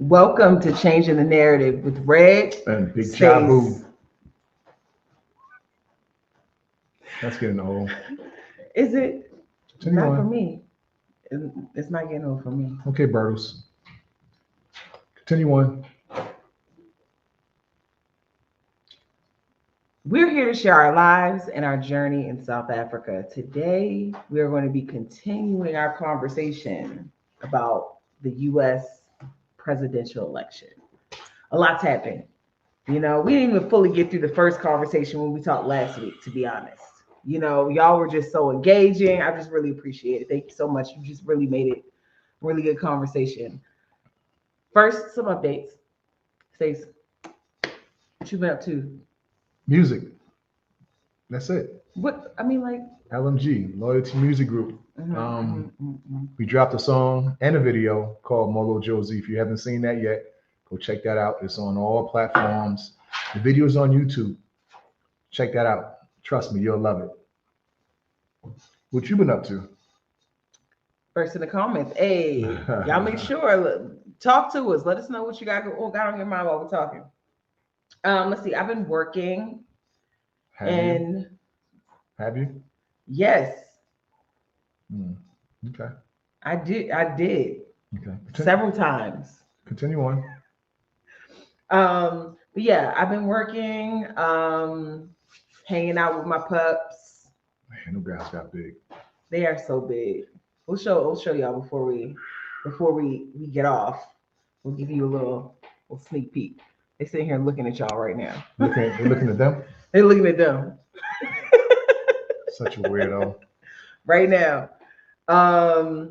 Welcome to Changing the Narrative with Red And Big Stace. Chabu. That's getting old. Is it? Continue Not on. for me. It's not getting old for me. Okay, Bertles. Continue on. We're here to share our lives and our journey in South Africa. Today, we are going to be continuing our conversation about the U.S. presidential election. A lot's happened. You know, we didn't even fully get through the first conversation when we talked last week, to be honest. You know, y'all were just so engaging. I just really appreciate it. Thank you so much. You just really made it a really good conversation. First, some updates. Stace, what you been up to? Music. That's it. What I mean, like LMG, Loyalty Music Group. mhm. We dropped a song and a video called Molo Josie. If you haven't seen that yet, go check that out. It's on all platforms. The video's on YouTube. Check that out. Trust me, you'll love it. What you been up to? First in the comments. Hey, y'all make sure talk to us. Let us know what you got on your mind while we're talking. Let's see. I've been working Have you? Yes. Okay. I did. Okay. Several times. Continue on. But yeah, I've been working, hanging out with my pups. Man, them guys got big. They are so big. We'll show y'all before we get off. We'll give you a little sneak peek. They're sitting here looking at y'all right now. They're looking at them? They're looking at them. Such a weirdo. Right now. I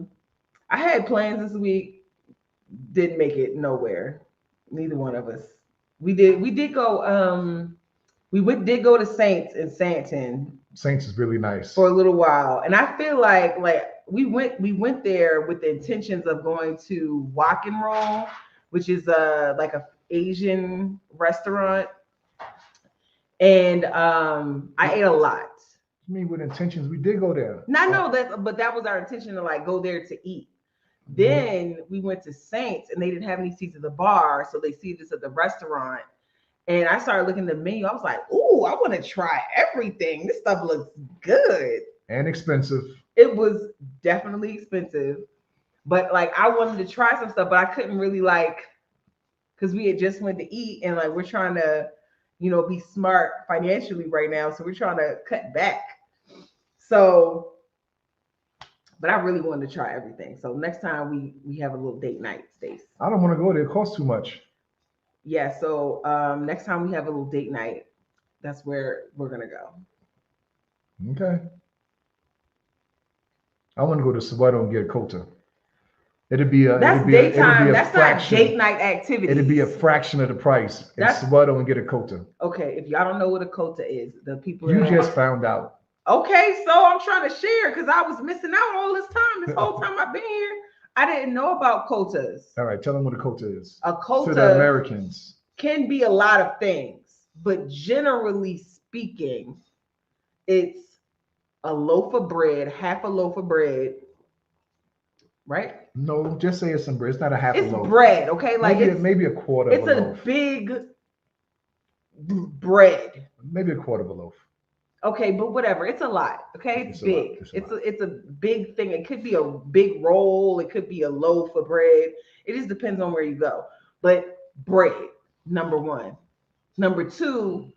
had plans this week, didn't make it nowhere. Neither one of us. We did go did go to Saints in Santon. Saints is really nice. For a little while. And I feel like we went there with the intentions of going to Walk and Roll, which is like a Asian restaurant. And I ate a lot. You mean with intentions? We did go there. No, I know that, but that was our intention to like go there to eat. Then we went to Saints and they didn't have any seats at the bar, so they seated us at the restaurant. And I started looking at the menu. I was like, "Ooh, I want to try everything. This stuff looks good and expensive." It was definitely expensive, but like I wanted to try some stuff, but I couldn't really because we had just went to eat and like we're trying to, be smart financially right now, so we're trying to cut back. So. But I really wanted to try everything. So next time we have a little date night, Stace. I don't want to go there. It costs too much. Yeah. So next time we have a little date night, that's where we're gonna go. Okay. I want to go to Soweto and get a quota. That's daytime. That's not date night activity. It'd be a fraction of the price in Soweto and get a quota. Okay. If y'all don't know what a quota is, the people you just found out. Okay, so I'm trying to share because I was missing out all this time. This whole time I've been here, I didn't know about quotas. All right, tell them what a quota is. A quota to the Americans can be a lot of things, but generally speaking, it's a loaf of bread, half a loaf of bread, right? No, just say it's some bread. It's not a half a loaf. It's bread, okay? Like maybe a quarter of a loaf. It's a big bread. Maybe a quarter of a loaf. Okay, but whatever. It's a lot. Okay, it's big. It's a big thing. It could be a big roll. It could be a loaf of bread. It just depends on where you go. But bread, number one. Number two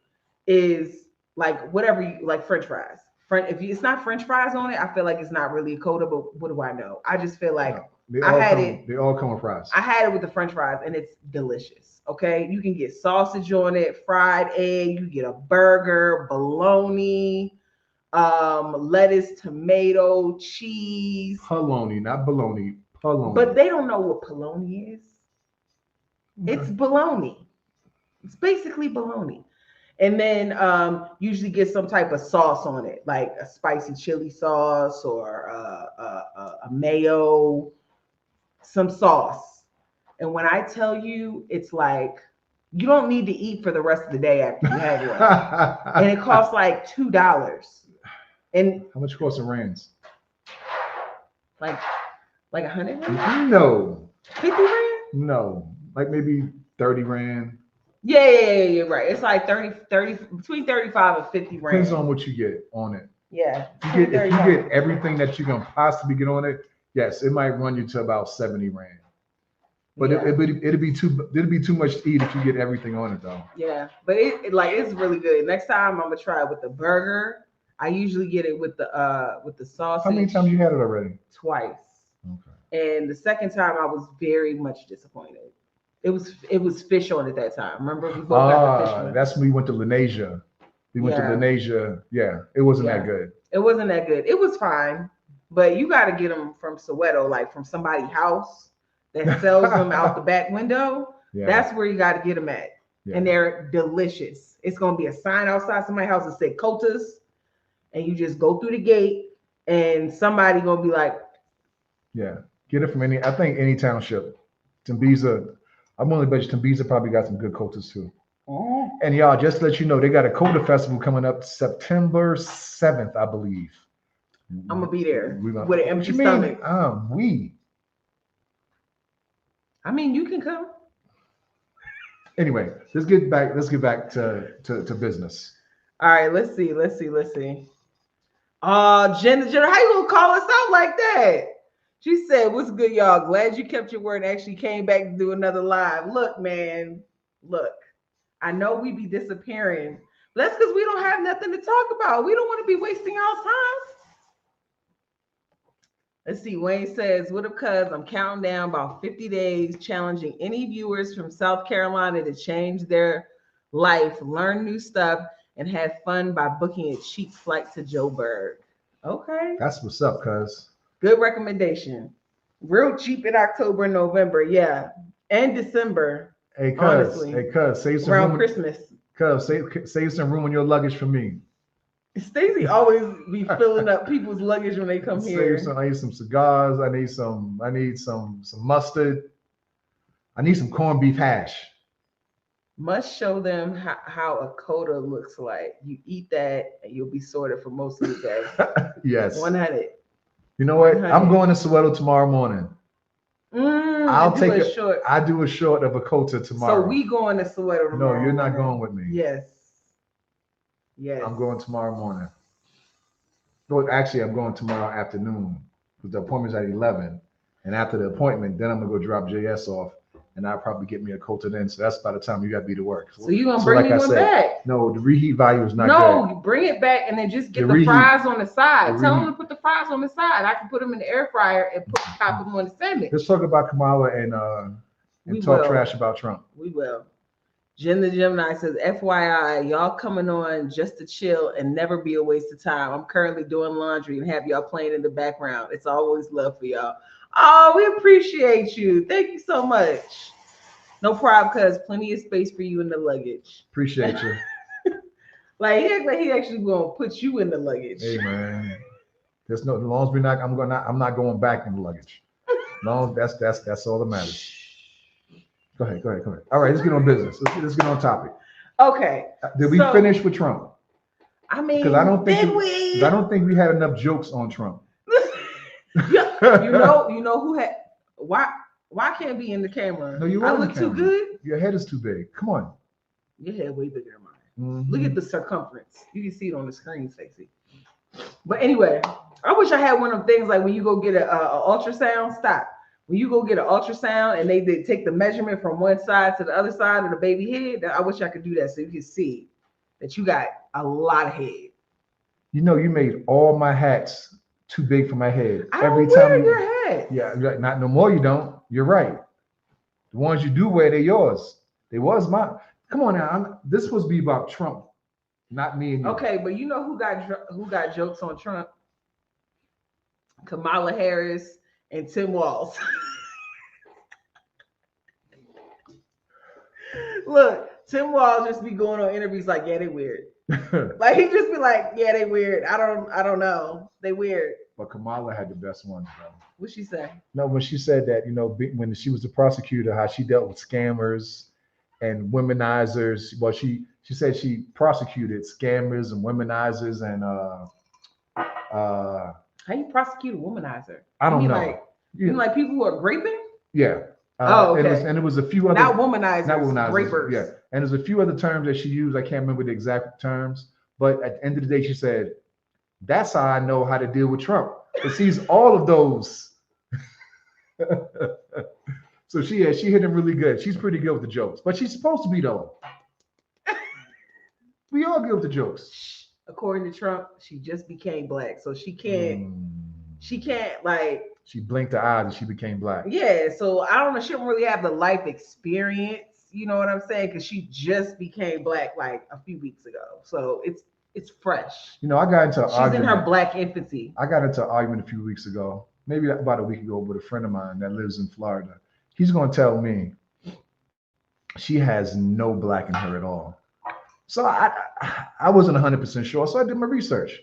is like whatever you like. French fries. It's not French fries on it, I feel like it's not really a quota. But what do I know? I just feel like they all come with fries. I had it with the French fries, and it's delicious. Okay, you can get sausage on it, fried egg, you get a burger, bologna, lettuce, tomato, cheese. Polony, not bologna. Polony. But they don't know what polony is. Okay. It's bologna. It's basically bologna. And then usually get some type of sauce on it, like a spicy chili sauce or a mayo, some sauce. And when I tell you, it's like you don't need to eat for the rest of the day after you have one. And it costs like $2. And how much costs in rands? Like 100 rands? No. 50 rands? No. like maybe 30 rand. Yeah, right. It's like 30, between 35 and 50 Depends rand. on what you get on it. Yeah. If you get everything that you can possibly get on it, yes, it might run you to about 70 rand. But yeah. it'd be too much to eat if you get everything on it though. Yeah, but it's really good. Next time I'm gonna try it with the burger. I usually get it with the sausage. How many times you had it already? Twice. Okay. And the second time I was very much disappointed. It was fish on it that time. Remember we both got the fish one. That's when we went to Lenasia. We went to Lenasia. Yeah, it wasn't that good. It wasn't that good. It was fine, but you got to get them from Soweto, like from somebody's house that sells them out the back window. Yeah. That's where you got to get them at. Yeah. And they're delicious. It's going to be a sign outside somebody's house that say kotas, and you just go through the gate, and somebody going to be like, yeah, get it from any township. Tembiza, I'm only bet you Tembiza probably got some good kotas too. Oh. And y'all, just to let you know, they got a Kota festival coming up September 7th, I believe. I'm gonna be there with an empty stomach. I mean, you can come. Anyway, let's get back to business. All right, let's see. Jenna, how you gonna call us out like that? She said, "What's good, y'all? Glad you kept your word and actually came back to do another live." Look, man, look. I know we be disappearing. That's because we don't have nothing to talk about. We don't want to be wasting our time. Let's see. Wayne says, "What up, cuz? I'm counting down about 50 days, challenging any viewers from South Carolina to change their life, learn new stuff, and have fun by booking a cheap flight to Joburg." Okay. That's what's up, cuz. Good recommendation. Real cheap in October and November. Yeah. And December. Hey, cuz, save some around room. Christmas. Cuz, save some room on your luggage for me. Stacey always be filling up people's luggage when they come here. I need some cigars. I need some mustard. I need some corned beef hash. Must show them how a kota looks like. You eat that and you'll be sorted for most of the day. Yes. 100. You know what? 100. I'm going to Soweto tomorrow morning. I'll take a short. I do a short of a kota tomorrow. So we going to Soweto tomorrow. No, you're not going with me. Yes. Yes. I'm going tomorrow morning. Well, actually, I'm going tomorrow afternoon because the appointment's at 11. And after the appointment, then I'm gonna go drop JS off, and I'll probably get me a kota then. So that's by the time you got to be to work. So you gonna bring me one back? No, the reheat value is not good. No, bring it back and then just get the fries on the side. Tell them to put the fries on the side. I can put them in the air fryer and top them on the sandwich. Let's talk about Kamala and talk trash about Trump. We will. Jen the Gemini says, FYI, y'all coming on just to chill and never be a waste of time. I'm currently doing laundry and have y'all playing in the background. It's always love for y'all. Oh, we appreciate you. Thank you so much. No problem, cuz plenty of space for you in the luggage. Appreciate you. Like he actually gonna put you in the luggage. Hey man. There's no, as long as we're not, I'm not going back in the luggage. No, that's all that matters. Go ahead. All right, let's get on business. Let's get on topic. Okay. Did we finish with Trump? I mean, because I don't think we had enough jokes on Trump. you know who had why can't be in the camera? No, you I look too good. Your head is too big. Come on. Your head way bigger than mine. Mm-hmm. Look at the circumference. You can see it on the screen, Stacey. But anyway, I wish I had one of them things like when you go get a ultrasound. Stop. When you go get an ultrasound and they take the measurement from one side to the other side of the baby head, I wish I could do that so you can see that you got a lot of head. You know, you made all my hats too big for my head. I don't wear your hat. Yeah, not no more. You don't. You're right. The ones you do wear, they're yours. They was mine. Come on now. This was supposed to be about Trump, not me and you. Okay, but you know who got jokes on Trump? Kamala Harris and Tim Walz. Look, Tim Walz just be going on interviews like, yeah, they weird. Like he just be like, yeah, they weird. I don't know. They weird. But Kamala had the best ones, bro. What'd she say? No, when she said that, you know, when she was the prosecutor, how she dealt with scammers and womenizers. Well, she said she prosecuted scammers and womenizers and how you prosecute a womanizer? I don't know. Like, you mean like people who are raping? Yeah. Oh, okay. And it was a few other Not womanizers, not womanizers, rapers. yeah. And there's a few other terms that she used. I can't remember the exact terms, but at the end of the day, she said, "That's how I know how to deal with Trump." But sees all of those. So she hit him really good. She's pretty good with the jokes, but she's supposed to be though. We all good with the jokes. According to Trump, she just became black, so she can't. She can't like. She blinked her eyes and she became black. Yeah, so I don't know. She don't really have the life experience. You know what I'm saying? Because she just became black like a few weeks ago, so it's fresh. You know, I got into an She's argument. in her black infancy. I got into an argument a few weeks ago, maybe about a week ago, with a friend of mine that lives in Florida. He's going to tell me she has no black in her at all. So I wasn't 100% sure. So I did my research.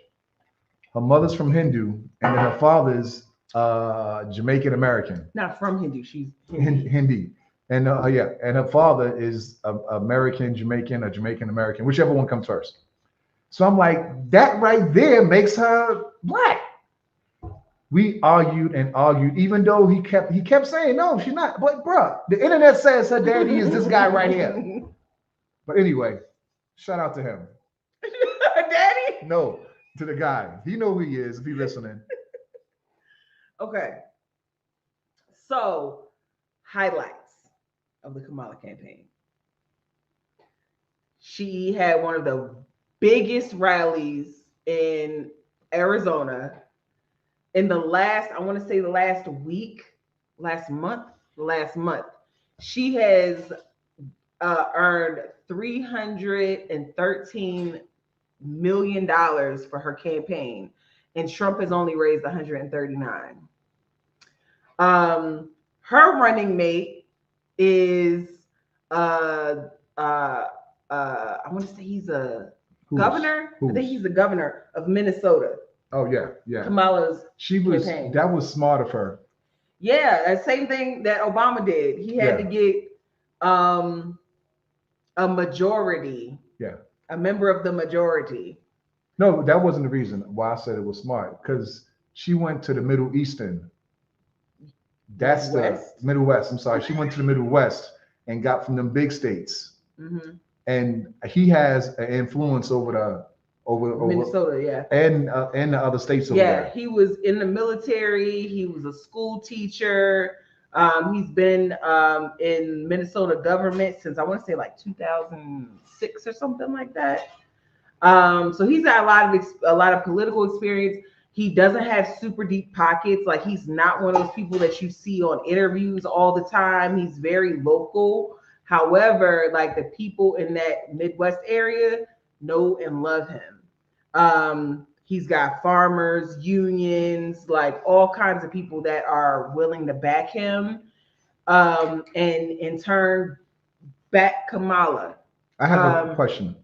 Her mother's from Hindu, and then her father's Jamaican American. Not from Hindu. She's Hindi. And yeah, and her father is American, Jamaican, or Jamaican American, whichever one comes first. So I'm like, that right there makes her black. We argued and argued, even though he kept saying, no, she's not. But bruh, the internet says her daddy is this guy right here. But anyway, shout out to him. Daddy? No, to the guy. He know who he is if he's listening. Okay. So, highlights of the Kamala campaign. She had one of the biggest rallies in Arizona in the last, I want to say the last month. She has earned $313 million for her campaign, and Trump has only raised 139. Her running mate is I want to say he's a governor. I think he's the governor of Minnesota. Oh yeah. Kamala's campaign. That was smart of her. Yeah, the same thing that Obama did. He had to get a majority. Yeah. A member of the majority. No, that wasn't the reason why I said it was smart, because she went to the Middle Eastern. That's West. The Middle West. I'm sorry. She went to the Middle West and got from them big states. Mm-hmm. And he has an influence over Minnesota, yeah, and the other states over there. Yeah, he was in the military. He was a school teacher. He's been in Minnesota government since I want to say like 2006 or something like that. So he's got a lot of political experience. He doesn't have super deep pockets. Like, he's not one of those people that you see on interviews all the time. He's very local. However, like, the people in that Midwest area know and love him. He's got farmers, unions, like all kinds of people that are willing to back him. And in turn, back Kamala. I have a question.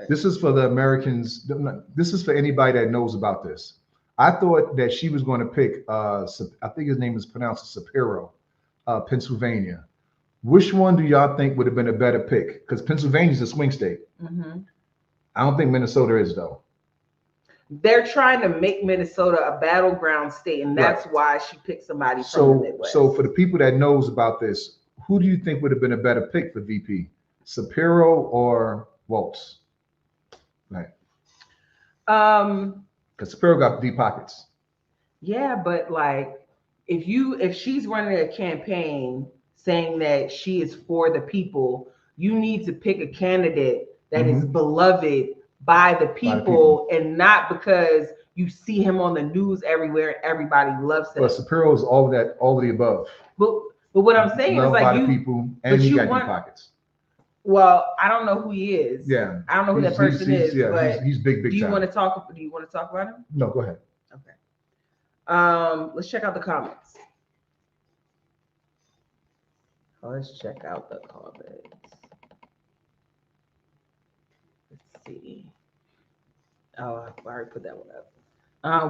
This is for the Americans. This is for anybody that knows about this. I thought that she was going to pick, I think his name is pronounced Shapiro, Pennsylvania. Which one do y'all think would have been a better pick? Because Pennsylvania's a swing state. Mm-hmm. I don't think Minnesota is, though. They're trying to make Minnesota a battleground state, and that's why she picked somebody from the Midwest. So for the people that knows about this, who do you think would have been a better pick for VP? Shapiro or Waltz? Right. Because Shapiro got deep pockets. Yeah, but like, if she's running a campaign saying that she is for the people, you need to pick a candidate that is beloved by the people, and not because you see him on the news everywhere and everybody loves him. But Shapiro is all of the above. But what I'm saying is, like, by the people, and he got deep pockets. Well, I don't know who he is. Yeah, I don't know who that person is. Yeah, but he's big time. Do you want to talk about him? No, go ahead. Okay. Let's check out the comments. Let's see. Oh, I already put that one up.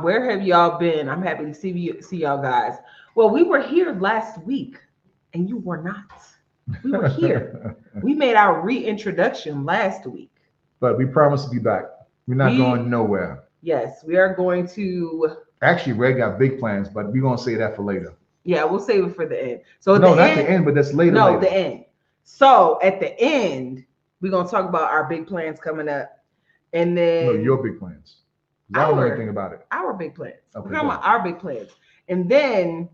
Where have y'all been? I'm happy to see y'all guys. Well, we were here last week, and you were not. We were here. We made our reintroduction last week. But we promise to be back. We're not going nowhere. Yes, we are going to. Actually, Red got big plans, but we're going to say that for later. Yeah, we'll save it for the end. So at No, the not end, the end, but that's later. no, later. the end. So at the end, we're gonna talk about our big plans coming up, and then No, your big plans. 'Cause I don't know anything about it. Our big plans. Okay, We're talking about our big plans, and then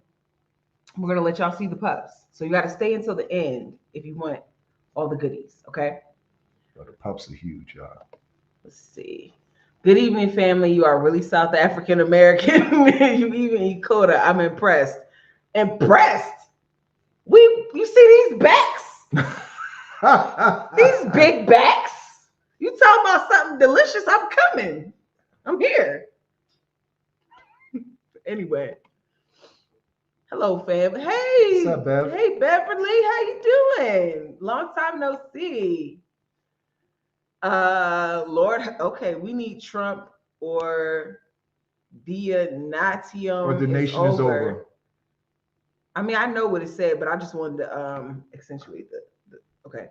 we're gonna let y'all see the pups. So you got to stay until the end if you want all the goodies. Okay. But the pups are huge, y'all. Let's see. Good evening, family. You are really South African American. You even eat quota. I'm impressed. Impressed. You see these backs? These big backs. You talking about something delicious? I'm coming. I'm here. Anyway. Hello, fam. Hey. What's up, Bev? Hey, Beverly. How you doing? Long time no see. Lord, okay, we need Trump or Dia Nation Or the nation is over. I mean, I know what it said, but I just wanted to accentuate the okay.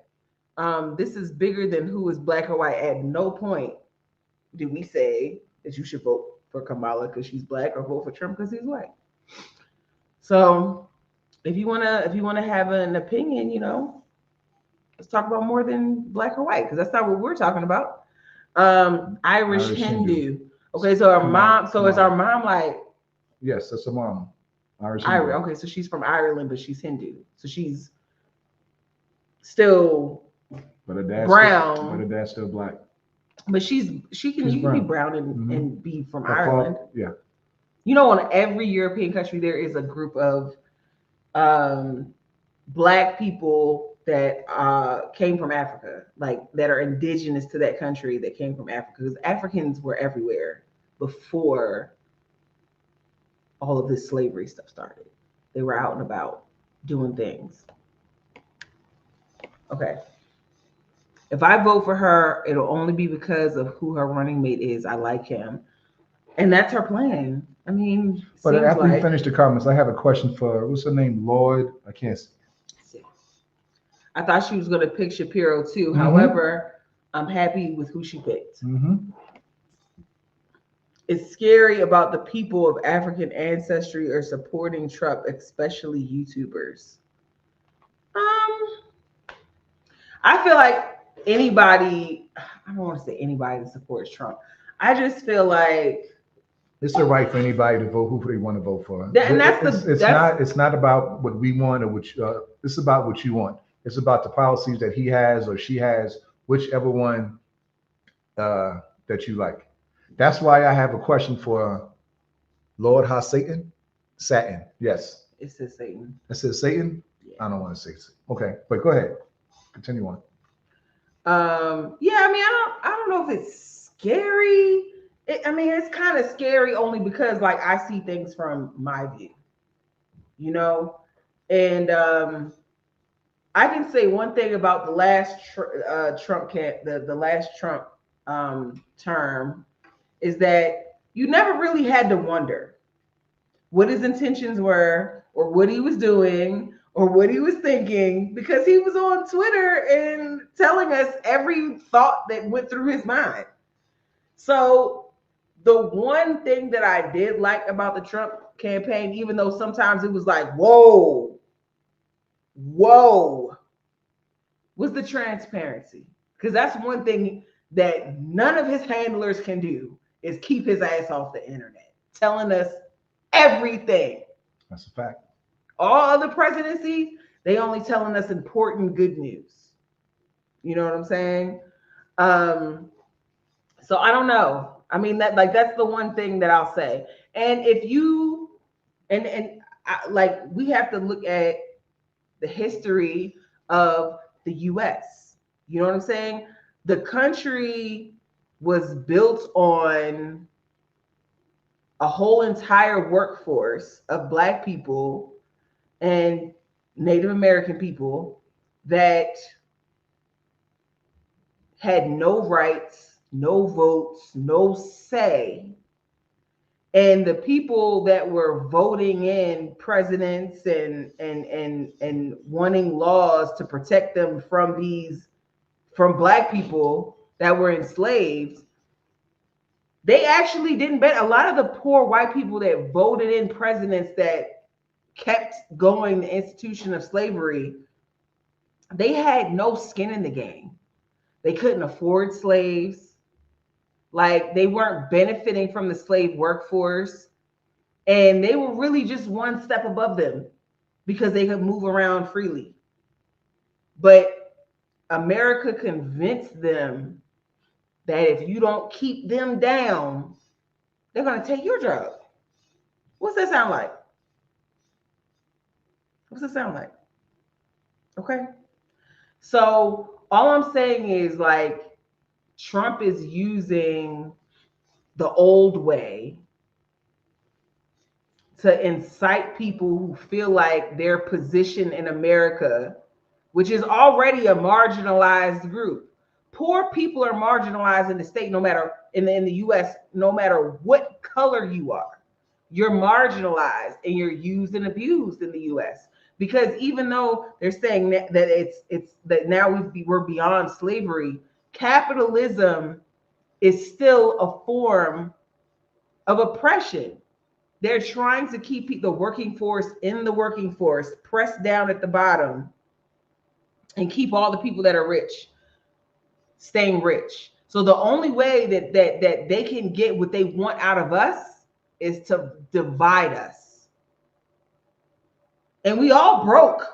This is bigger than who is black or white. At no point do we say that you should vote for Kamala because she's black or vote for Trump because he's white. So if you wanna have an opinion, let's talk about more than black or white, because that's not what we're talking about. Irish Hindu. Okay, so our mom. So is our mom like? Yes, that's a mom. Irish. Okay, so she's from Ireland, but she's Hindu. So she's still but her dad's brown. But her dad's still black. But she can be brown and be from Ireland. Yeah. On every European country there is a group of black people that came from Africa, like that are indigenous to that country that came from Africa, because Africans were everywhere before all of this slavery stuff started. They were out and about doing things. Okay. If I vote for her, it'll only be because of who her running mate is. I like him. And that's her plan. I mean, but after you finish the comments, I have a question for, what's her name? Lloyd? I can't see. I thought she was going to pick Shapiro too. However, I'm happy with who she picked. It's scary about the people of African ancestry are supporting Trump, especially YouTubers. I feel like anybody, I don't want to say anybody that supports Trump. I just feel like it's the right for anybody to vote who they want to vote for. It's not about what we want or which. It's about what you want. It's about the policies that he has or she has, whichever one that you like. That's why I have a question for Lord Satan. Satin. Yes. It says Satan. It says Satan. Yeah. I don't want to say Satan. Okay, but go ahead. Continue on. Yeah, I mean, I don't know if it's scary. It's kind of scary only because like I see things from my view, and I can say one thing about the last Trump the last Trump term is that you never really had to wonder what his intentions were or what he was doing or what he was thinking, because he was on Twitter and telling us every thought that went through his mind. So the one thing that I did like about the Trump campaign, even though sometimes it was like, whoa, was the transparency. Because that's one thing that none of his handlers can do, is keep his ass off the internet, telling us everything. That's a fact. All other presidencies, they only telling us important good news. You know what I'm saying? So I don't know. I mean, that's the one thing that I'll say. And if you we have to look at the history of the US. You know what I'm saying? The country was built on a whole entire workforce of Black people and Native American people that had no rights, no votes, no say. And the people that were voting in presidents and wanting laws to protect them from Black people that were enslaved, they actually didn't bet. A lot of the poor white people that voted in presidents that kept going the institution of slavery, they had no skin in the game. They couldn't afford slaves. Like, they weren't benefiting from the slave workforce. And they were really just one step above them because they could move around freely. But America convinced them that if you don't keep them down, they're going to take your job. What's that sound like? What's that sound like? Okay. So all I'm saying is, like, Trump is using the old way to incite people who feel like their position in America, which is already a marginalized group. Poor people are marginalized in the state, no matter in the US, no matter what color you are. You're marginalized and you're used and abused in the US. Because even though they're saying that it's that now we're beyond slavery, capitalism is still a form of oppression. They're trying to keep the working force in the working force, pressed down at the bottom, and keep all the people that are rich staying rich. So the only way that they can get what they want out of us is to divide us. And we all broke.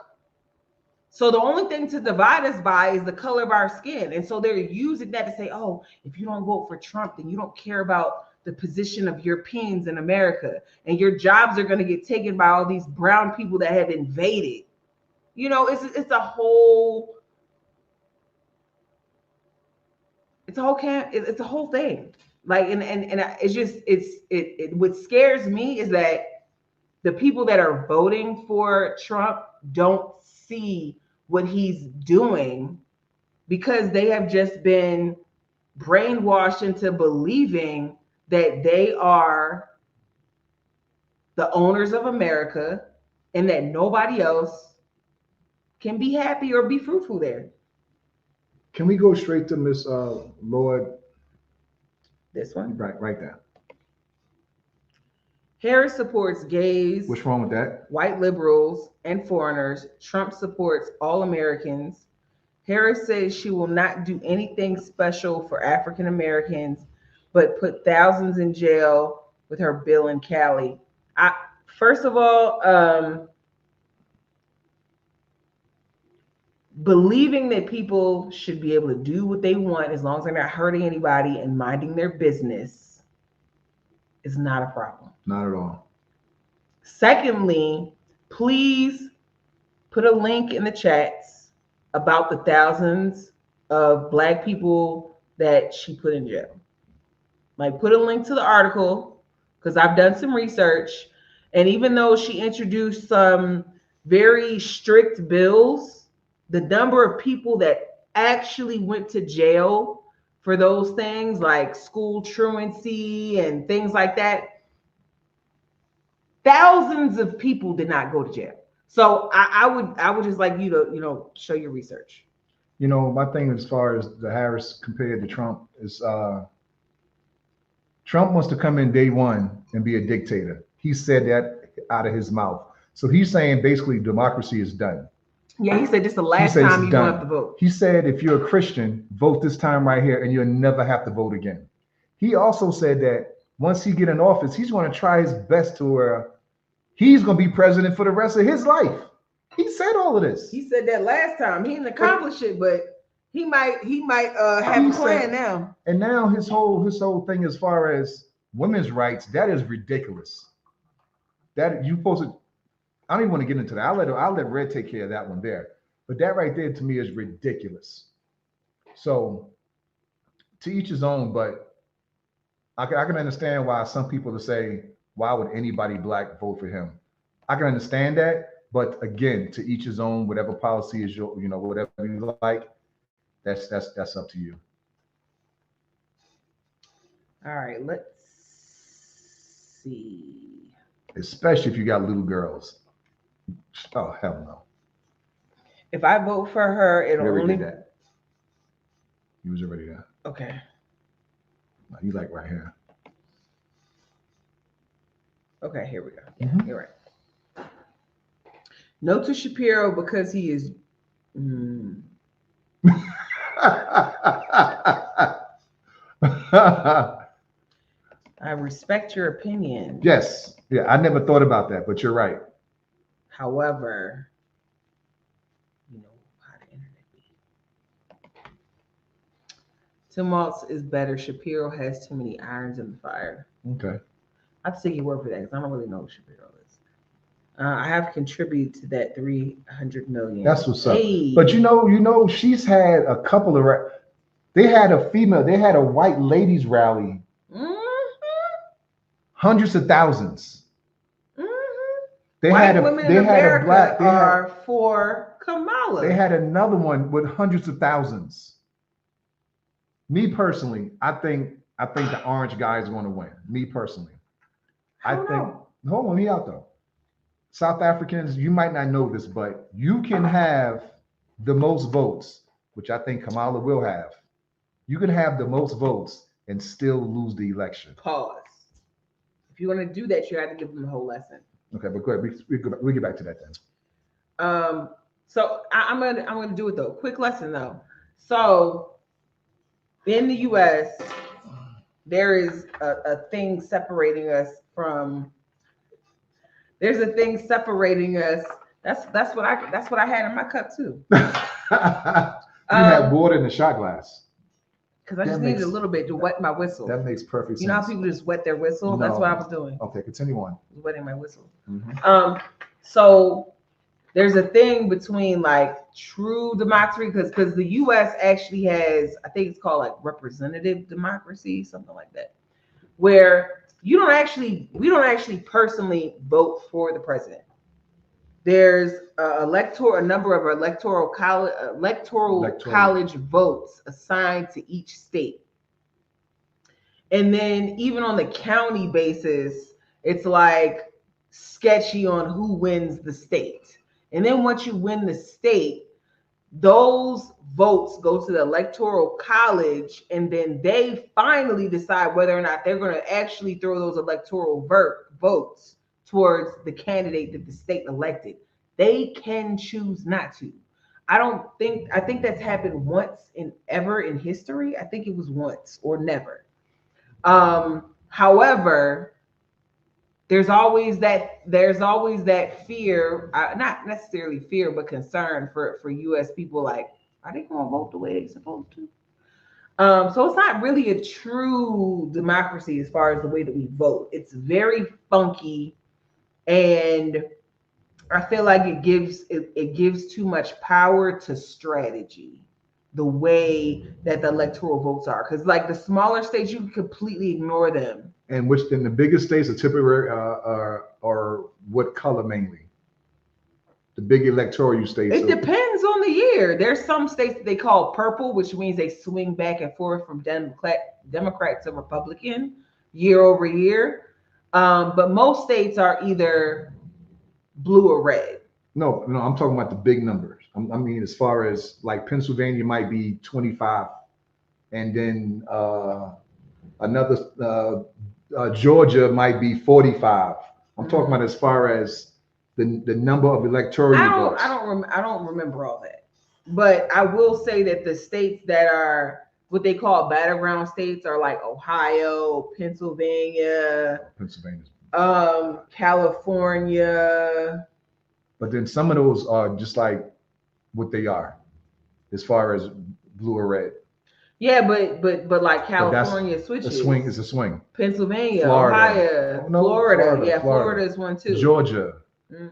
So the only thing to divide us by is the color of our skin. And so they're using that to say, oh, if you don't vote for Trump, then you don't care about the position of Europeans in America. And your jobs are going to get taken by all these brown people that have invaded. You know, it's a whole it's a whole thing. Like, and it's just what scares me is that the people that are voting for Trump don't see what he's doing because they have just been brainwashed into believing that they are the owners of America and that nobody else can be happy or be fruitful there. Can we go straight to Miss Lord? This one? Right there. Harris supports gays. What's wrong with that? White liberals, and foreigners. Trump supports all Americans. Harris says she will not do anything special for African Americans, but put thousands in jail with her bill in Cali. First of all, believing that people should be able to do what they want as long as they're not hurting anybody and minding their business is not a problem. Not at all. Secondly, please put a link in the chats about the thousands of Black people that she put in jail. Like, put a link to the article because I've done some research. And even though she introduced some very strict bills, the number of people that actually went to jail for those things like school truancy and things like that, thousands of people did not go to jail. So I would just like you to show your research. You know, my thing as far as the Harris compared to Trump is Trump wants to come in day one and be a dictator. He said that out of his mouth. So he's saying basically democracy is done. Yeah, he said this the last time you don't have to vote. He said if you're a Christian, vote this time right here and you'll never have to vote again. He also said that once he get in office, he's going to try his best to where he's going to be president for the rest of his life. He said all of this. He said that last time. He didn't accomplish it, but he might have a plan now. And now his whole thing as far as women's rights, that is ridiculous. That you supposed to. I don't even want to get into that. I'll let Red take care of that one there. But that right there to me is ridiculous. So to each his own, but I can understand why some people to say, why would anybody Black vote for him? I can understand that, but again, to each his own, whatever policy is your, whatever you like, that's up to you. All right, let's see. Especially if you got little girls. Oh, hell no. If I vote for her, it'll only. That. He was already there. Okay. No, he's like right here. Okay, here we go. Mm-hmm. You're right. No to Shapiro because he is. I respect your opinion. Yes. Yeah, I never thought about that, but you're right. However, you know how the internet be. Tim Walz is better. Shapiro has too many irons in the fire. Okay. I have to take your word for that because I don't really know who Shapiro is. I have contributed to that 300 million. That's what's up. But you know, she's had a couple of. They had a female. They had a white ladies rally. Hundreds of thousands. They White had a. women They in had America a black. They are had. for Kamala. They had another one with hundreds of thousands. Me personally, I think the orange guy is going to win. Me personally, I think. know. Hold on, he out though. South Africans, you might not know this, but you can have the most votes, which I think Kamala will have. You can have the most votes and still lose the election. Pause. If you want to do that, you have to give them the whole lesson. Okay, but go ahead. We get back to that then. So I'm gonna do it though. Quick lesson though. So in the U.S., there is a thing separating us from. There's a thing separating us. That's what I had in my cup too. You had water in the shot glass. Because I just needed a little bit to wet my whistle. That makes perfect sense. You know how people just wet their whistle? No. That's what I was doing. Okay, continue on. Wetting my whistle. Mm-hmm. So there's a thing between like true democracy, because the U.S. actually has, I think it's called like representative democracy, something like that, where we don't actually personally vote for the president. There's a number of electoral college votes assigned to each state. And then even on the county basis, it's like sketchy on who wins the state. And then once you win the state, those votes go to the electoral college, and then they finally decide whether or not they're going to actually throw those electoral votes towards the candidate that the state elected. They can choose not to. I think that's happened once ever in history. I think it was once or never. However, there's always that fear, not necessarily fear, but concern for U.S. people. Like, are they going to vote the way they're supposed to? So it's not really a true democracy as far as the way that we vote. It's very funky, and I feel like it gives too much power to strategy, the way that the electoral votes are. Because like the smaller states, you can completely ignore them. And which then the biggest states are typically are what color mainly? The big electoral states. It depends on the year. There's some states that they call purple, which means they swing back and forth from Democrat to Republican year over year. But most states are either blue or red. No, I'm talking about the big numbers. I mean, as far as like Pennsylvania might be 25, and then another Georgia might be 45. I'm talking about as far as the number of electoral votes. I don't remember all that, but I will say that the states that are what they call battleground states are like Ohio, Pennsylvania, California. But then some of those are just like what they are, as far as blue or red. Yeah, but like California switches. A swing is a swing. Pennsylvania, Florida. Ohio, Florida. Yeah, Florida is one too. Georgia. Mm-hmm.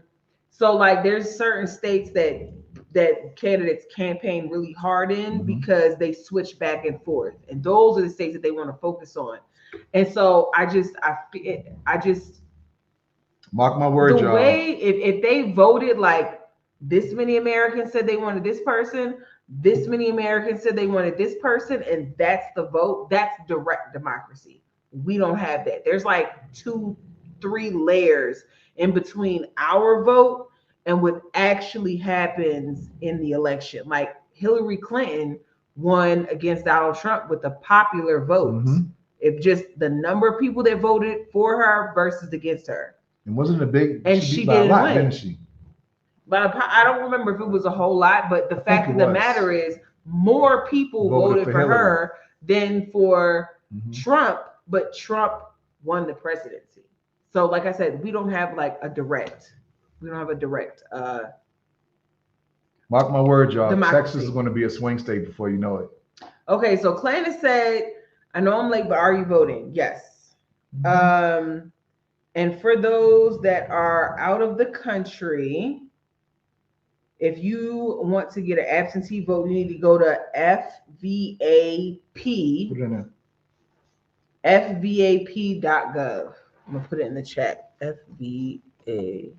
So like there's certain states that candidates campaign really hard in because they switch back and forth. And those are the states that they want to focus on. And so I just mark my words, y'all. The way if they voted like this many Americans said they wanted this person, this many Americans said they wanted this person, and that's the vote, that's direct democracy. We don't have that. There's like 2-3 layers in between our vote and what actually happens in the election. Like Hillary Clinton won against Donald Trump with the popular votes. If just the number of people that voted for her versus against her. And wasn't a big, and she didn't win. Didn't she? But I don't remember if it was a whole lot. But the fact of the matter is, more people voted for her than for Trump. But Trump won the presidency. So, like I said, we don't have like a direct. We don't have a direct. Mark my words, y'all. Democracy. Texas is going to be a swing state before you know it. Okay, so Clannis said, "I know I'm late, but are you voting?" Yes. And for those that are out of the country, if you want to get an absentee vote, you need to go to FVAP. Put it in there. FVAP.gov. I'm gonna put it in the chat. FVAP.gov.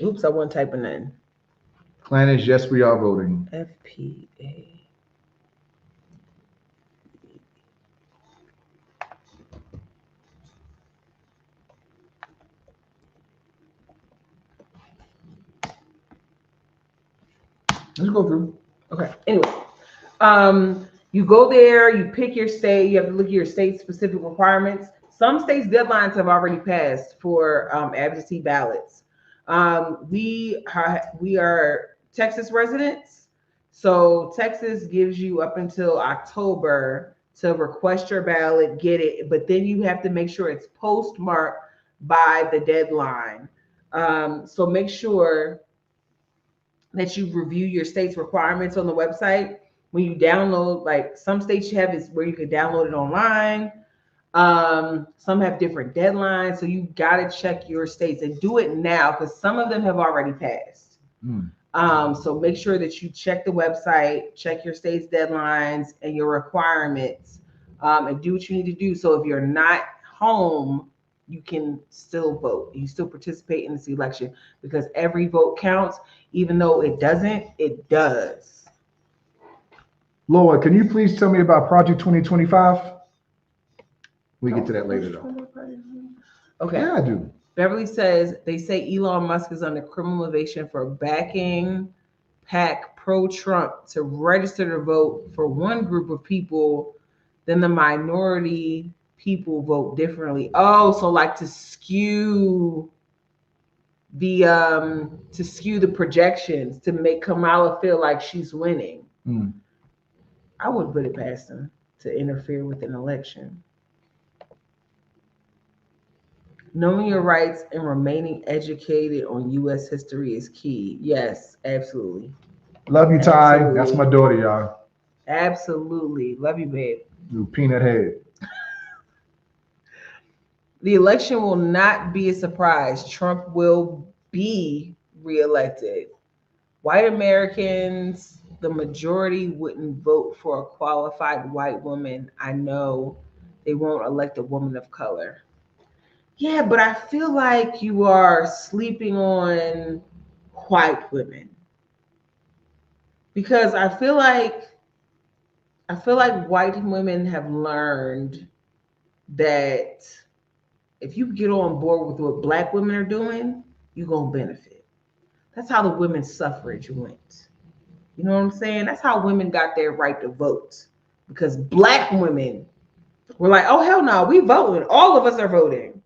Oops, I wasn't typing in. Clannis, yes, we are voting. FPA. Let's go through. Okay. Anyway, you go there, you pick your state. You have to look at your state specific requirements. Some states' deadlines have already passed for absentee ballots. We are Texas residents, so Texas gives you up until October to request your ballot, get it, but then you have to make sure it's postmarked by the deadline. So make sure that you review your state's requirements on the website. When you download, like some states you have is where you can download it online. Some have different deadlines, so you got to check your states and do it now because some of them have already passed. So make sure that you check the website, check your state's deadlines and your requirements, and do what you need to do. So if you're not home, you can still vote. You still participate in this election because every vote counts, even though it doesn't, it does. Lord, can you please tell me about Project 2025? We get to that later, though. Okay. Yeah, I do. Beverly says, they say Elon Musk is under criminalization for backing PAC pro-Trump to register to vote for one group of people, then the minority people vote differently. Oh, so like to skew the projections to make Kamala feel like she's winning. I would put it past them to interfere with an election. Knowing your rights and remaining educated on U.S. history is key. Yes, absolutely. Love you, Ty. Absolutely. That's my daughter, y'all. Absolutely. Love you, babe. You peanut head. The election will not be a surprise. Trump will be reelected. White Americans, the majority wouldn't vote for a qualified white woman. I know they won't elect a woman of color. Yeah, but I feel like you are sleeping on white women. Because I feel like white women have learned that if you get on board with what black women are doing, you're going to benefit. That's how the women's suffrage went. You know what I'm saying? That's how women got their right to vote. Because black women were like, oh, hell no, we voting. All of us are voting.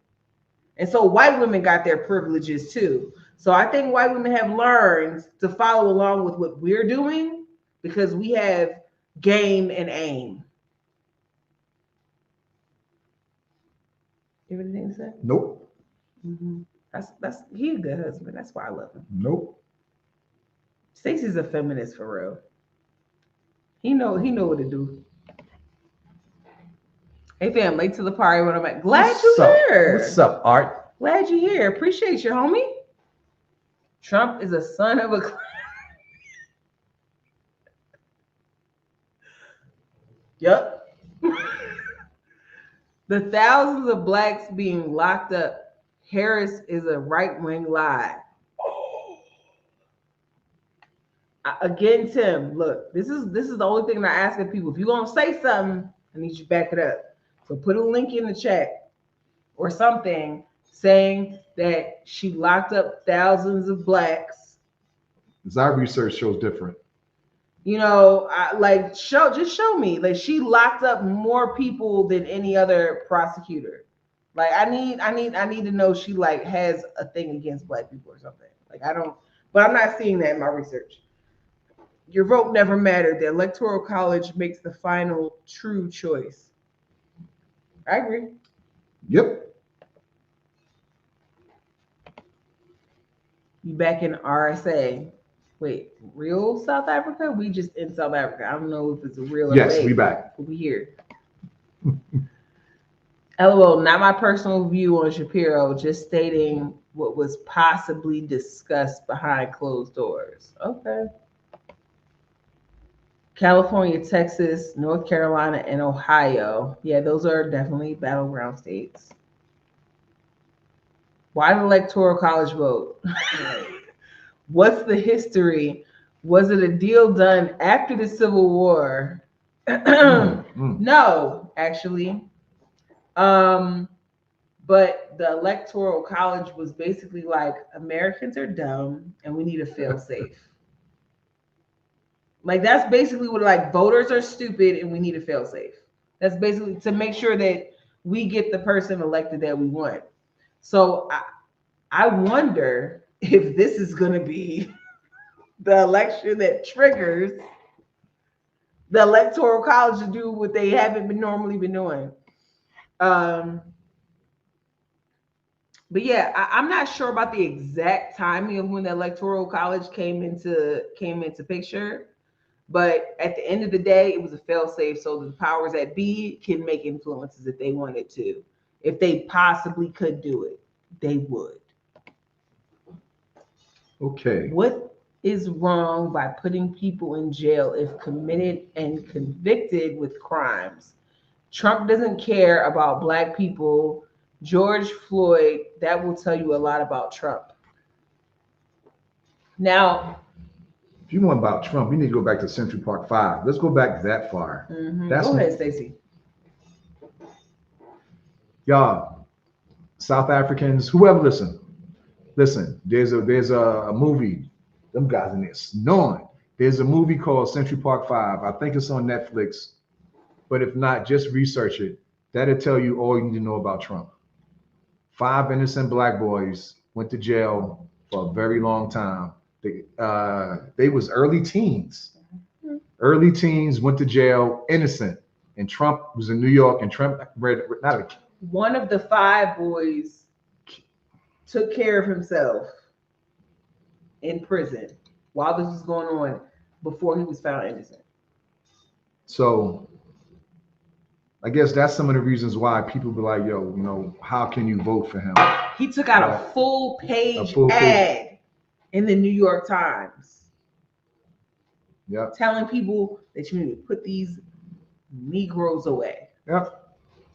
And so white women got their privileges too. So I think white women have learned to follow along with what we're doing because we have game and aim. You have anything to say? Nope. That's he's a good husband. That's why I love him. Nope. Stacey's a feminist for real. He know what to do. Hey fam, late to the party when I'm at. Glad you're here. What's up, Art? Glad you're here. Appreciate you, homie. Trump is a son of a. Yep. The thousands of blacks being locked up. Harris is a right-wing lie. Again, Tim, look, this is the only thing I ask of people. If you're gonna say something, I need you to back it up. So put a link in the chat or something saying that she locked up thousands of blacks. Because our research shows different. You know, just show me. Like she locked up more people than any other prosecutor. Like I need to know she like has a thing against black people or something. Like I don't, but I'm not seeing that in my research. Your vote never mattered. The electoral college makes the final true choice. I agree. Yep. You back in RSA. Wait, real South Africa? We just in South Africa. I don't know if it's a real or Yes, fake, we back. but we here. LOL, not my personal view on Shapiro, just stating what was possibly discussed behind closed doors. Okay. California, Texas, North Carolina, and Ohio. Yeah, those are definitely battleground states. Why the electoral college vote? What's the history? Was it a deal done after the Civil War? No, actually. But the electoral college was basically like Americans are dumb and we need a fail safe. Like that's basically what like voters are stupid and we need a fail safe. That's basically to make sure that we get the person elected that we want. So I wonder if this is going to be the election that triggers the electoral college to do what they haven't been normally been doing. But yeah, I'm not sure about the exact timing of when the electoral college came into picture. But at the end of the day, it was a fail-safe so that the powers that be can make influences if they wanted to. If they possibly could do it, they would. Okay. What is wrong by putting people in jail if committed and convicted with crimes? Trump doesn't care about black people. George Floyd, that will tell you a lot about Trump. Now, If you want about Trump, you need to go back to Central Park 5. Let's go back that far. That's go ahead, Stacey. Y'all, South Africans, whoever listen. There's a movie. Them guys in there snoring. There's a movie called Central Park 5. I think it's on Netflix. But if not, just research it. That'll tell you all you need to know about Trump. 5 innocent black boys went to jail for a very long time. They was early teens. Early teens went to jail innocent. And Trump was in New York and Trump one of the 5 boys took care of himself in prison while this was going on before he was found innocent. So I guess that's some of the reasons why people be like, yo, how can you vote for him? He took out a full page ad in the New York Times. Yep. Telling people that you need to put these Negroes away. Yep.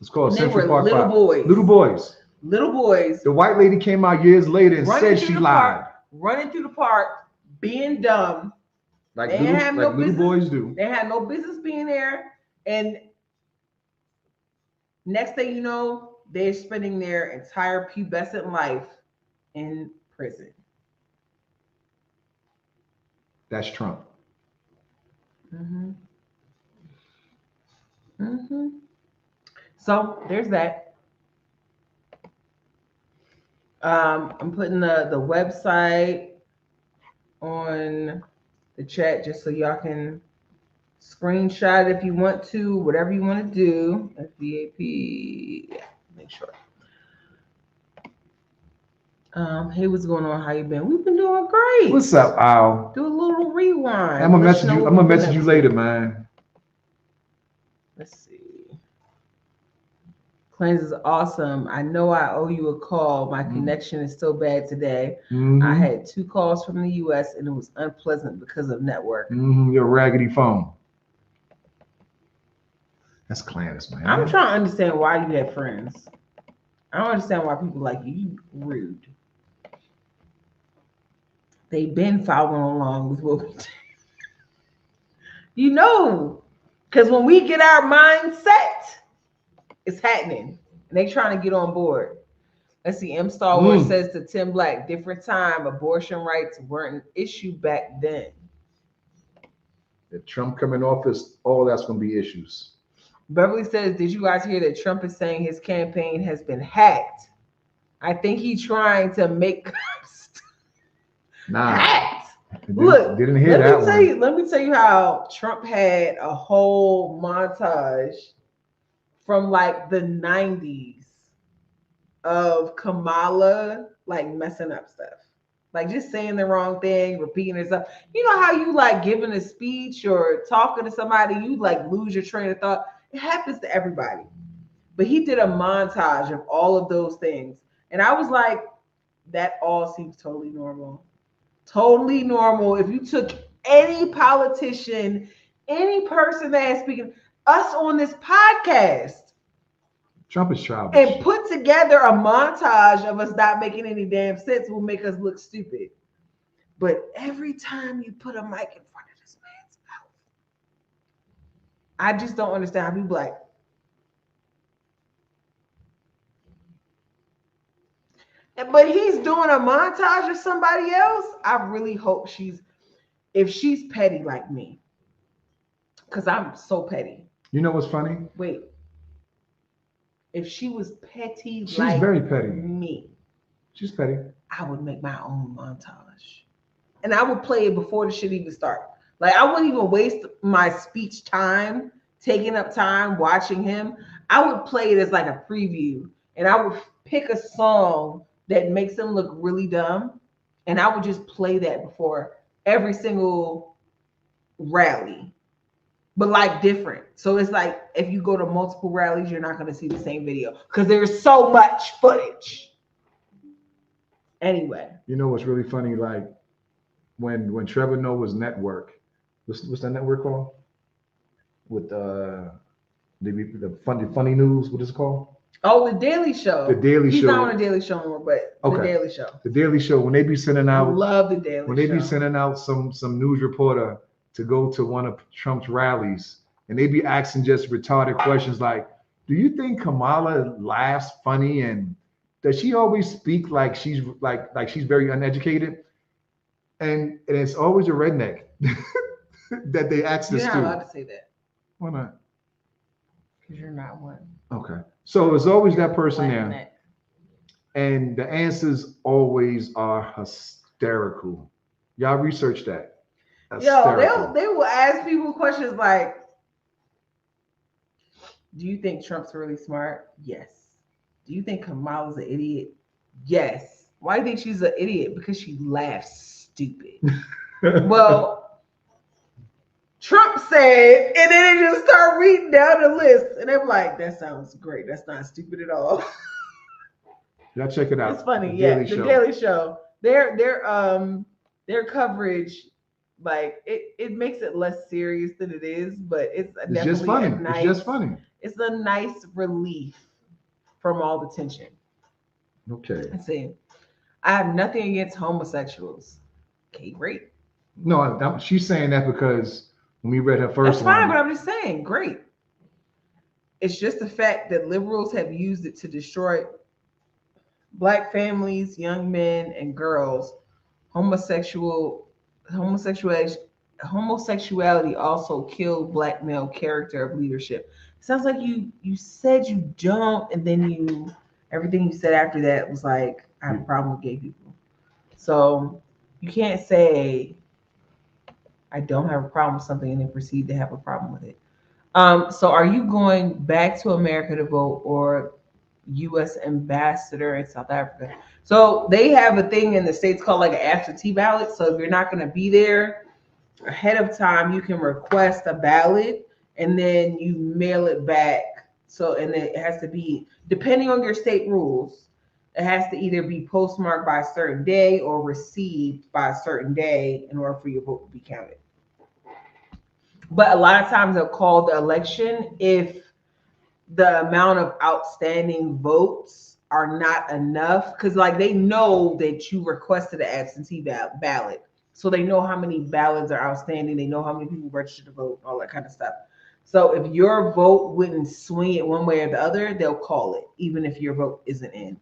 It's called and Central Park little 5. boys. Little boys. Little boys. The white lady came out years later and said she lied. Running through the park, being dumb. Like little boys do. They had no business being there. And next thing you know, they're spending their entire pubescent life in prison. That's Trump. So there's that. I'm putting the website on the chat just so y'all can screenshot it if you want to, whatever you want to do. FVAP, yeah, make sure. Hey, what's going on? How you been? We've been doing great. What's up, Al? Do a little rewind. I'm gonna message you later, man. Let's see. Cleanse is awesome. I know I owe you a call. My connection is so bad today. I had 2 calls from the US and it was unpleasant because of network. Your raggedy phone. That's Clandis, man. I'm trying to understand why you have friends. I don't understand why people like you. You rude. They've been following along with what we do. Because when we get our mindset, it's happening. And they trying to get on board. Let's see. M. Star Wars says to Tim Black, different time, abortion rights weren't an issue back then. If Trump come in office, all that's going to be issues. Beverly says, did you guys hear that Trump is saying his campaign has been hacked? I think he's trying to make Nah, hacked. didn't, Look, didn't hear that one. let me tell you how Trump had a whole montage from like the 90s of Kamala like messing up stuff. Like just saying the wrong thing, repeating herself. You know how you like giving a speech or talking to somebody, you like lose your train of thought. It happens to everybody. But he did a montage of all of those things. And I was like, that all seems totally normal. Totally normal. If you took any politician, any person that is speaking, us on this podcast, Trump is childish. and put together a montage of us not making any damn sense will make us look stupid. But every time you put a mic in front of this man's mouth, I just don't understand how people like. But he's doing a montage of somebody else. I really hope if she's petty like me, because I'm so petty. You know what's funny? Wait, if she was petty She's like very petty. me, She's petty. I would make my own montage. And I would play it before the shit even start. Like I wouldn't even waste my speech time, taking up time watching him. I would play it as like a preview. And I would pick a song that makes him look really dumb. And I would just play that before every single rally. But like different. So it's like if you go to multiple rallies, you're not going to see the same video because there's so much footage. Anyway. You know what's really funny? Like when Trevor Noah's network, what's that network called? With the funny news, what is it called? Oh, the Daily Show. The Daily He's Show. He's not on the Daily Show anymore, but okay. The Daily Show. The Daily Show. When they be sending out, I love the Daily Show. When they be sending out some news reporter to go to one of Trump's rallies, and they be asking just retarded questions like, "Do you think Kamala laughs funny, and does she always speak like she's like she's very uneducated?" And it's always a redneck that they ask this to. You're not allowed to say that. Why not? Because you're not one. Okay. So it's always that person there. And the answers always are hysterical. Y'all research that. Hysterical. They will ask people questions like, do you think Trump's really smart? Yes. Do you think Kamala's an idiot? Yes. Why do you think she's an idiot? Because she laughs stupid. Well, Trump said, and then they just start reading down the list. And they're like, that sounds great. That's not stupid at all. Y'all check it out. It's funny, The Daily Show. Their coverage, like it makes it less serious than it is, but it's just funny. It's just funny. It's a nice relief from all the tension. Okay. Let's see. I have nothing against homosexuals. Okay, great. No, she's saying that because when we read her first one. That's fine, but I'm just saying, great. It's just the fact that liberals have used it to destroy Black families, young men, and girls. Homosexuality also killed Black male character of leadership. Sounds like you said you don't, and then everything you said after that was like, I have a problem with gay people. So you can't say I don't have a problem with something and then proceed to have a problem with it. So are you going back to America to vote or U.S. ambassador in South Africa? So they have a thing in the States called like an absentee ballot. So if you're not going to be there ahead of time, you can request a ballot and then you mail it back. So, and it has to be, depending on your state rules, it has to either be postmarked by a certain day or received by a certain day in order for your vote to be counted. But a lot of times they'll call the election if the amount of outstanding votes are not enough, because like they know that you requested an absentee ballot, so they know how many ballots are outstanding, they know how many people registered to vote, all that kind of stuff. So if your vote wouldn't swing it one way or the other, they'll call it even if your vote isn't in.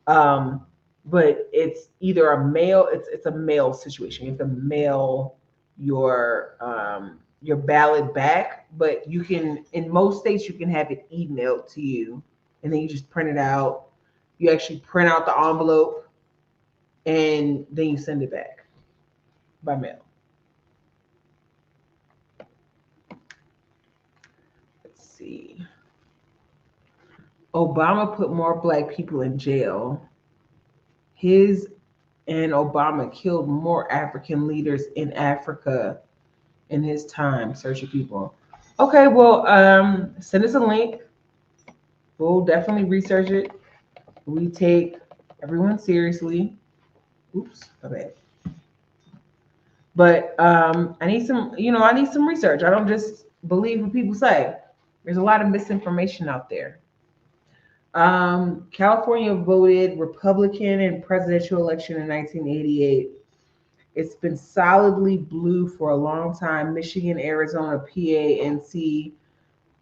But it's either a mail, it's a mail situation. You have to mail your your ballot back, but you can, in most states, you can have it emailed to you, and then you just print it out. You actually print out the envelope, and then you send it back by mail. Let's see. Obama put more black people in jail. His and Obama killed more African leaders in Africa in his time searching people. Okay, well, send us a link. We'll definitely research it. We take everyone seriously. Oops, okay. But I need some, I need some research. I don't just believe what people say. There's a lot of misinformation out there. California voted Republican in presidential election in 1988. It's been solidly blue for a long time. Michigan, Arizona, PA, NC,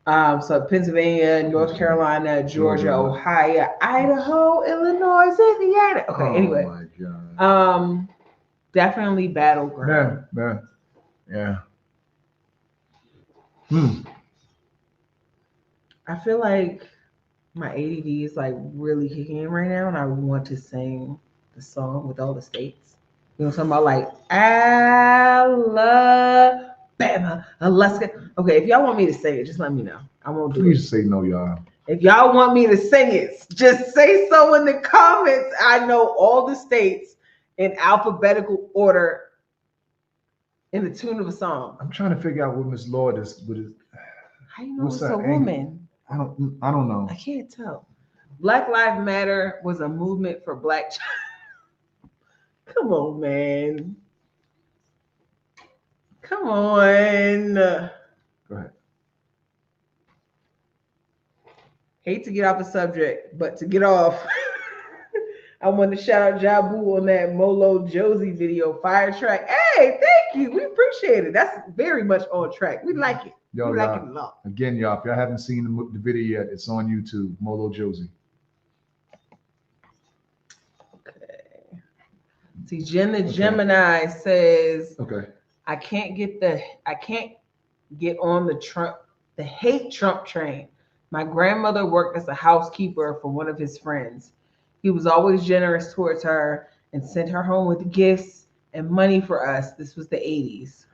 so Pennsylvania, North Carolina, Georgia, Ohio, Idaho, Illinois, Indiana. Okay, anyway. My God. Definitely battleground. Yeah. I feel like my ADD is like really kicking in right now, and I want to sing the song with all the states. You know what I'm talking about? Like Alabama, Alaska. Okay, if y'all want me to sing it, just let me know. I won't do it. Please say no, y'all. If y'all want me to sing it, just say so in the comments. I know all the states in alphabetical order in the tune of a song. I'm trying to figure out what Miss Lord is. How you know it's a woman? I don't know. I can't tell. Black Lives Matter was a movement for black. Come on, man. Come on. Go ahead. Hate to get off the subject, but to get off, I want to shout out Jabu on that Molo Josie video, Fire Track. Hey, thank you. We appreciate it. That's very much on track. We like it. Yo, we like it a lot. Again, y'all, if y'all haven't seen the video yet, it's on YouTube, Molo Josie. Okay. See, Jen the Gemini says, okay, I can't get on the hate Trump train. My grandmother worked as a housekeeper for one of his friends. He was always generous towards her and sent her home with gifts and money for us. This was the 80s.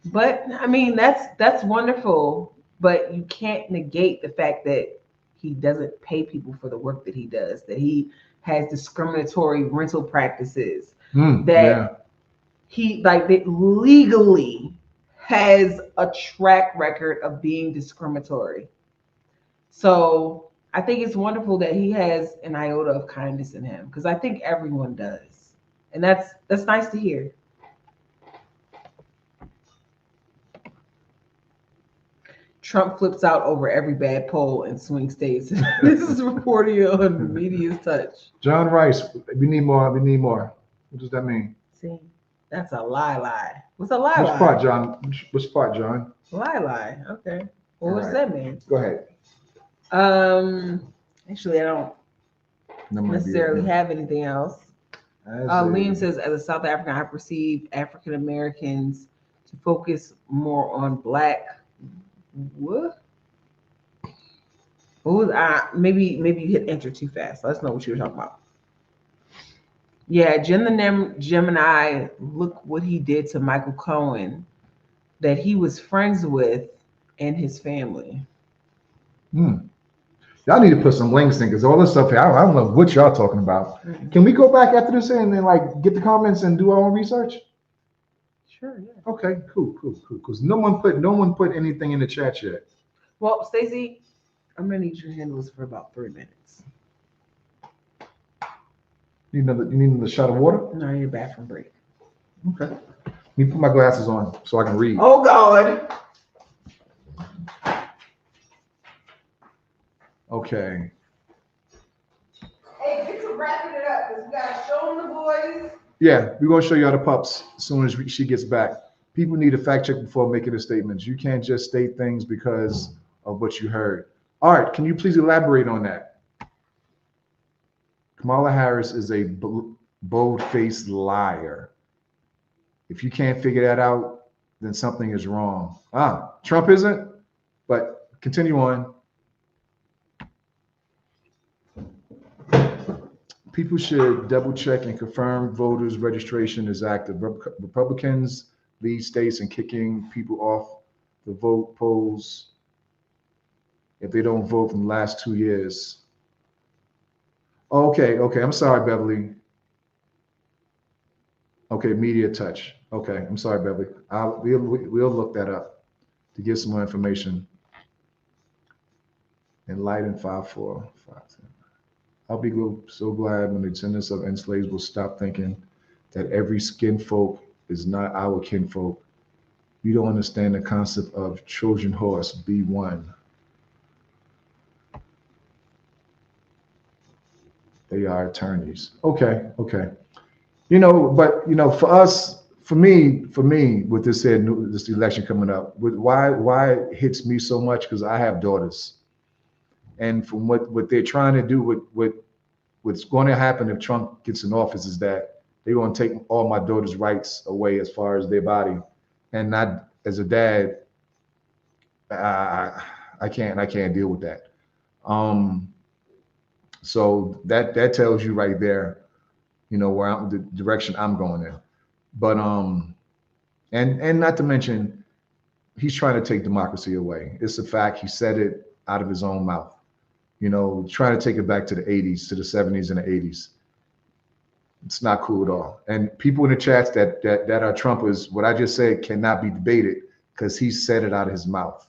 But I mean, that's wonderful, but you can't negate the fact that he doesn't pay people for the work that he does, that he has discriminatory rental practices, he that legally has a track record of being discriminatory. So I think it's wonderful that he has an iota of kindness in him, because I think everyone does, and that's nice to hear. Trump flips out over every bad poll in swing states. This is reported on Media's Touch. John Rice, we need more. What does that mean? See, that's a lie. What's a lie? Which part, John? Which part, John? Lie. Okay. Well, what does that mean? Go ahead. Actually, I don't necessarily have anything else. Liam says, as a South African, I perceive African Americans to focus more on Black. What? What was maybe you hit enter too fast. Let's know what you were talking about. Yeah, Jen the Gemini, look what he did to Michael Cohen, that he was friends with, and his family. Y'all need to put some links in, because all this stuff here, I don't know what y'all talking about. Can we go back after this and then like get the comments and do our own research? Sure, yeah. Okay, cool. Because no one put anything in the chat yet. Well, Stacey, I'm gonna need you to handle this for about 3 minutes. You need another shot of water? No, I need a bathroom break. Okay. Let me put my glasses on so I can read. Oh God. Okay. Hey, get to wrapping it up, because we gotta show them the boys. Yeah, we're gonna show y'all the pups as soon as she gets back. People need to fact check before making the statements. You can't just state things because of what you heard. Art, can you please elaborate on that? Kamala Harris is a bold-faced liar. If you can't figure that out, then something is wrong. Trump isn't, but continue on. People should double check and confirm voters registration is active. Republicans lead states in kicking people off the vote polls if they don't vote from the last 2 years. Okay. I'm sorry, Beverly. Okay, media touch. Okay, I'm sorry, Beverly. We'll look that up to get some more information. Enlighten 5457. I'll be so glad when the descendants of enslaved will stop thinking that every skin folk is not our kinfolk. You don't understand the concept of Trojan horse, B1. They are attorneys. Okay. For us, for me, with this election coming up, why it hits me so much, because I have daughters. And from what they're trying to do, what's going to happen if Trump gets in office is that they're going to take all my daughter's rights away as far as their body. And not as a dad, I can't deal with that. So that tells you right there, where the direction I'm going in. But and not to mention, he's trying to take democracy away. It's a fact. He said it out of his own mouth. Trying to take it back to the 80s, to the 70s and the 80s. It's not cool at all. And people in the chats that are Trumpers, what I just said cannot be debated because he said it out of his mouth.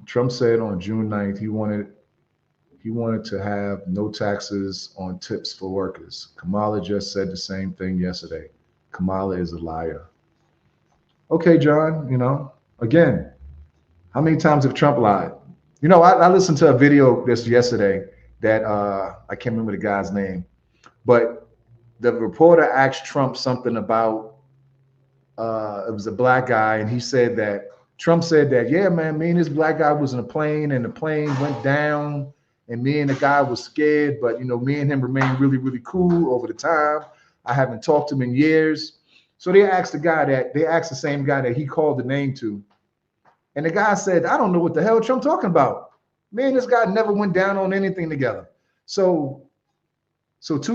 Trump said on June 9th he wanted to have no taxes on tips for workers. Kamala just said the same thing yesterday. Kamala is a liar. Okay, John, again, how many times have Trump lied? I listened to a video this yesterday that I can't remember the guy's name, but the reporter asked Trump something about it was a black guy, and he said that Trump said that, yeah, man, me and this black guy was in a plane, and the plane went down, and me and the guy was scared, but me and him remained really, really cool over the time. I haven't talked to him in years. So they asked the same guy that he called the name to. And the guy said, I don't know what the hell Trump talking about. Me and this guy never went down on anything together. So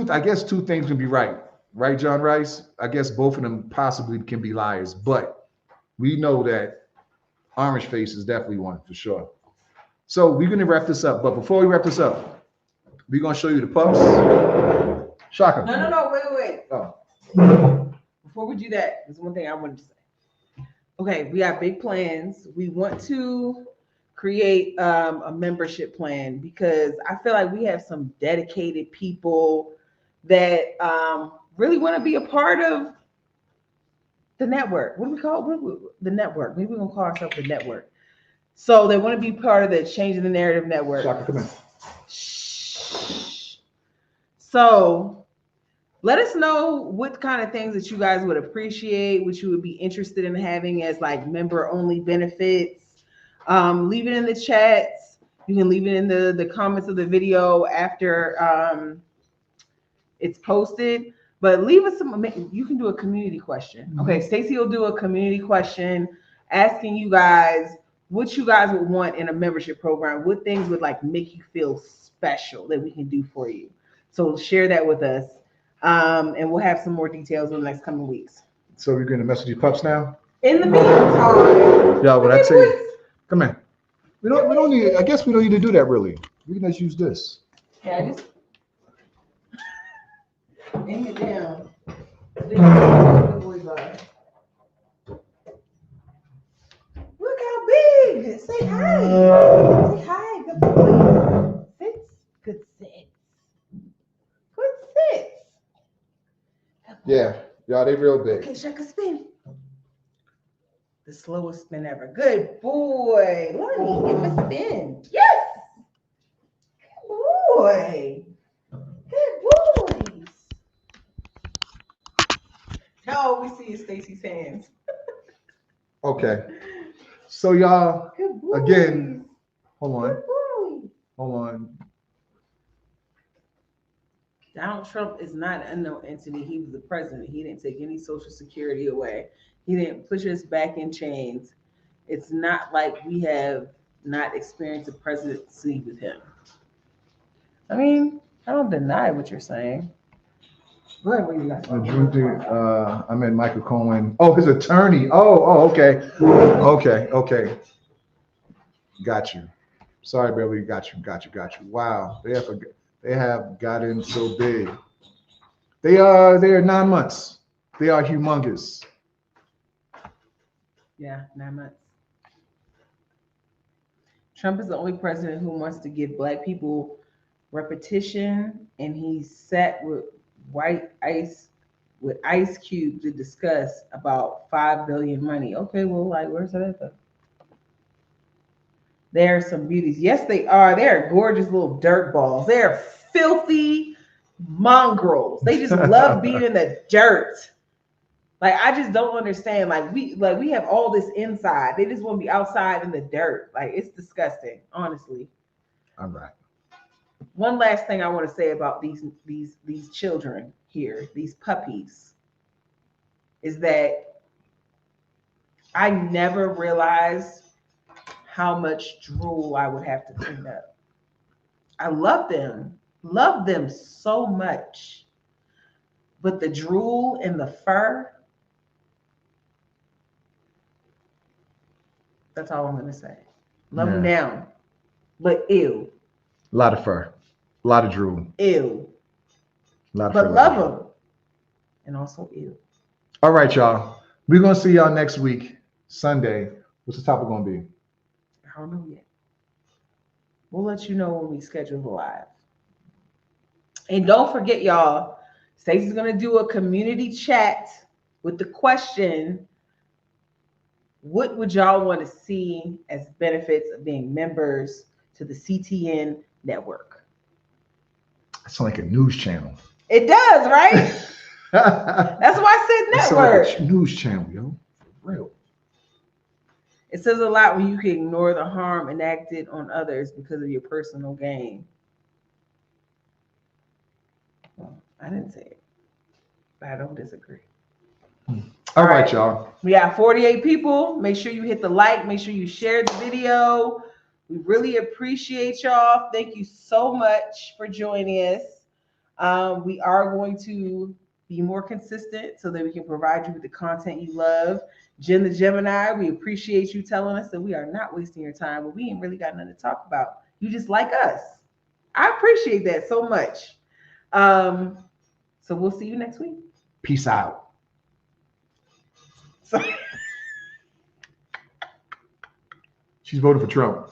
I guess two things can be right. Right, John Rice? I guess both of them possibly can be liars, but we know that Orange Face is definitely one for sure. So we're going to wrap this up. But before we wrap this up, we're going to show you the pups. Shaka. No, wait. Oh. Before we do that, there's one thing I wanted to say. Okay, we have big plans. We want to create a membership plan because I feel like we have some dedicated people that really want to be a part of the network. What do we call it? The network. Maybe we're going to call ourselves the network. So they want to be part of the Changing the Narrative Network. Shaka, come in. Shh. So let us know what kind of things that you guys would appreciate, what you would be interested in having as like member only benefits. Leave it in the chats. You can leave it in the comments of the video after it's posted. But leave us you can do a community question. Mm-hmm. Okay, Stacey will do a community question asking you guys what you guys would want in a membership program. What things would like make you feel special that we can do for you. So share that with us. And we'll have some more details in the next coming weeks. So we're going to message these pups now? In the meantime. Yeah, what I'd say, come in. We don't need, I guess we don't need to do that really. We can just use this. Yeah, just aim it down. Look how big. Say hi. Say hi. Good boy. Sits. Good sits. Good sits. Yeah, they real big. Okay, Shaka, spin. The slowest spin ever. Good boy. Lonnie, give him a spin. Yes. Good boy. Good boys. Now all we see is Stacey's hands. Okay. So y'all, again, hold on. Donald Trump is not an unknown entity. He was the president. He didn't take any Social Security away. He didn't push us back in chains. It's not like we have not experienced a presidency with him. I mean, I don't deny what you're saying. Go ahead, what you got? I meant Michael Cohen. Oh, his attorney. Oh, okay. Okay. Got you. Sorry, Beverly. Got you. Wow, they have gotten so big. They are 9 months. They are humongous. Yeah, 9 months. Trump is the only president who wants to give black people repetition, and he sat with Ice Cube to discuss about 5 billion money. Okay, well, like, where's that at though? There are some beauties. Yes, they are. They're gorgeous little dirt balls. They're filthy mongrels. They just love being in the dirt. Like, I just don't understand. We have all this inside. They just want to be outside in the dirt. Like, it's disgusting, honestly. All right. One last thing I want to say about these children here, these puppies, is that I never realized how much drool I would have to clean up. I love them so much. But the drool and the fur, that's all I'm going to say. Love them down, but ew. A lot of fur, a lot of drool. Ew. Lot of but fur, love them. And also ew. All right, y'all. We're going to see y'all next week, Sunday. What's the topic going to be? I don't know yet. We'll let you know when we schedule the live. And don't forget, y'all, Stacey's going to do a community chat with the question, what would y'all want to see as benefits of being members to the CTN network? That sounds like a news channel. It does, right? That's why I said network. Like a news channel, yo. For real. It says a lot when you can ignore the harm enacted on others because of your personal gain. Well, I didn't say it, but I don't disagree. All right, y'all. We got 48 people. Make sure you hit the like. Make sure you share the video. We really appreciate y'all. Thank you so much for joining us. We are going to be more consistent so that we can provide you with the content you love. Jen the Gemini, we appreciate you telling us that we are not wasting your time, but we ain't really got nothing to talk about. You just like us. I appreciate that so much. So we'll see you next week. Peace out. She's voting for Trump.